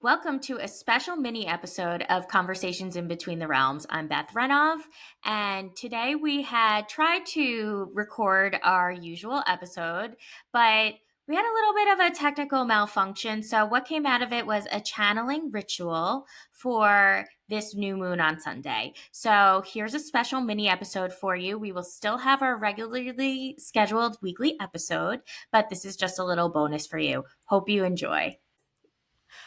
Welcome to a special mini episode of Conversations in Between the Realms. I'm Beth Renov, and today we had tried to record our usual episode, but we had a little bit of a technical malfunction. So, what came out of it was a channeling ritual for this new moon on Sunday. So, here's a special mini episode for you. We will still have our regularly scheduled weekly episode, but this is just a little bonus for you. Hope you enjoy.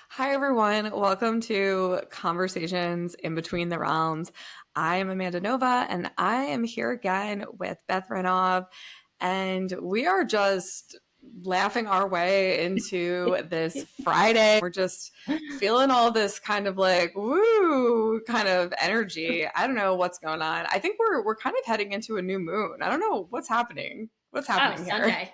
Hi, everyone. Welcome to Conversations in Between the Realms. I am Amanda Nova, and I am here again with Beth Renov, and we are just laughing our way into this Friday. We're just feeling all this kind of like woo kind of energy. I don't know what's going on. I think we're kind of heading into a new moon. I don't know what's happening. What's Oh, happening here? Sunday.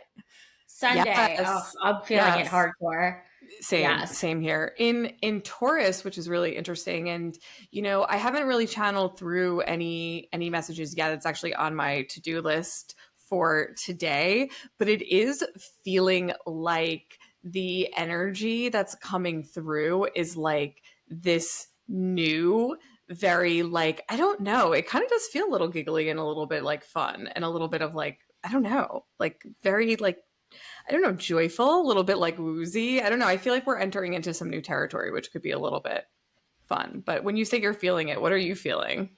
Sunday. Oh, Yes. I'm feeling it Yes. hardcore. Same, Yes. same here. In Taurus, which is really interesting, and I haven't really channeled through any messages yet. It's actually on my to-do list for today, but it is feeling like the energy that's coming through is like this new, very like, I don't know, it kind of does feel a little giggly and a little bit like fun and a little bit of like, I don't know, like very like I don't know, joyful, a little bit like woozy. I don't know. I feel like we're entering into some new territory, which could be a little bit fun. But when you say you're feeling it, what are you feeling?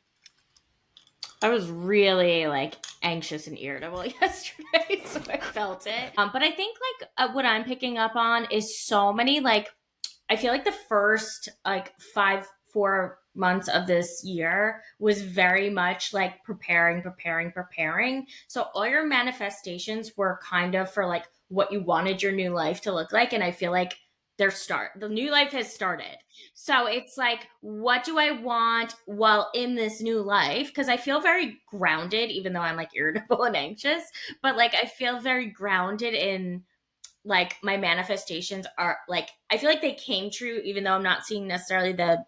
I was really like anxious and irritable yesterday, so I felt it. But I think like what I'm picking up on is so many like I feel like the first like 4 months of this year was very much like preparing. So all your manifestations were kind of for like what you wanted your new life to look like. And I feel like the new life has started. So it's like, what do I want while in this new life? Because I feel very grounded, even though I'm like irritable and anxious, but like I feel very grounded in like my manifestations are like I feel like they came true even though I'm not seeing necessarily the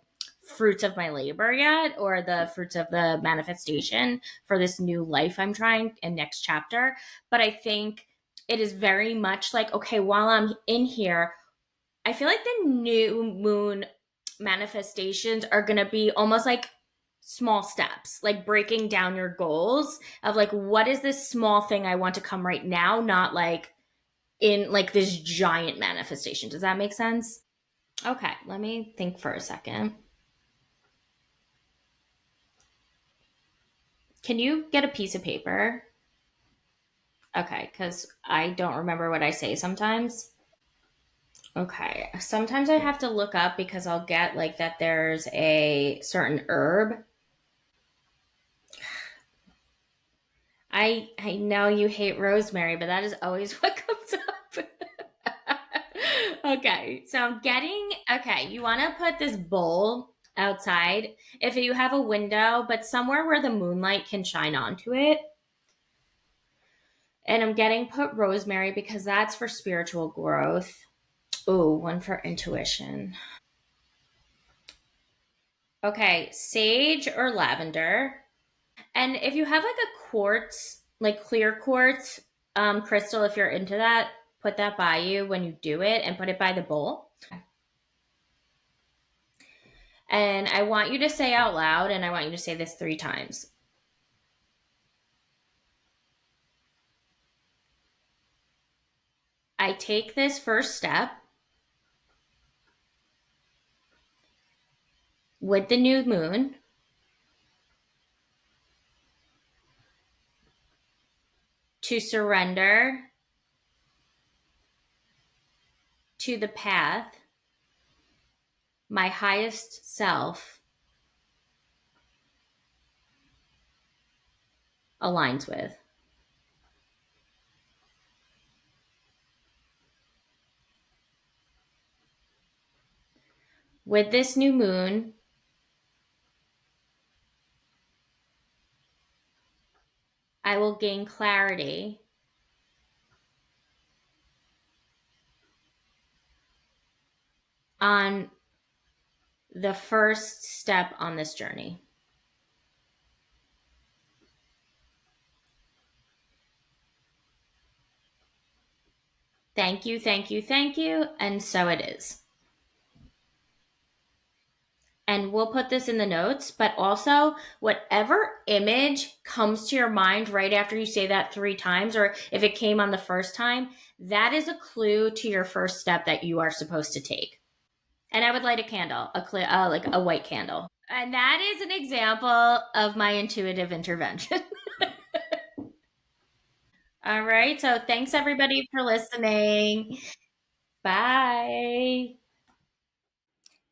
fruits of my labor yet or the fruits of the manifestation for this new life I'm trying and next chapter. But I think it is very much like, okay, while I'm in here, I feel like the new moon manifestations are going to be almost like small steps, like breaking down your goals of like, what is this small thing I want to come right now, not like in like this giant manifestation. Does that make sense? Okay, let me think for a second. Can you get a piece of paper? Okay, because I don't remember what I say sometimes. Okay, sometimes I have to look up because I'll get like that there's a certain herb. I know you hate rosemary, but that is always what comes up. Okay, so I'm getting okay. You want to put this bowl outside if you have a window, but somewhere where the moonlight can shine onto it. And I'm getting put rosemary because that's for spiritual growth. Ooh, one for intuition. Okay, sage or lavender. And if you have like a quartz, like clear quartz crystal, if you're into that, put that by you when you do it and put it by the bowl. And I want you to say out loud, and I want you to say this 3 times. I take this first step with the new moon to surrender to the path my highest self aligns with. With this new moon, I will gain clarity on the first step on this journey. Thank you, thank you, thank you. And so it is. and we'll put this in the notes, but also whatever image comes to your mind right after you say that 3 times, or if it came on the first time, that is a clue to your first step that you are supposed to take. And I would light a candle, like a white candle. And that is an example of my intuitive intervention. All right. So thanks everybody for listening. Bye.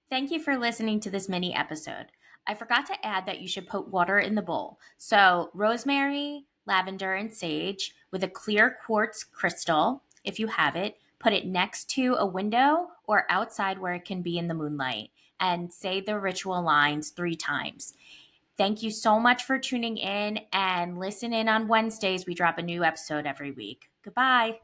Thank you for listening to this mini episode. I forgot to add that you should put water in the bowl. So, rosemary, lavender, and sage with a clear quartz crystal, if you have it, put it next to a window or outside where it can be in the moonlight, and say the ritual lines 3 times. Thank you so much for tuning in, and listen in on Wednesdays. We drop a new episode every week. Goodbye.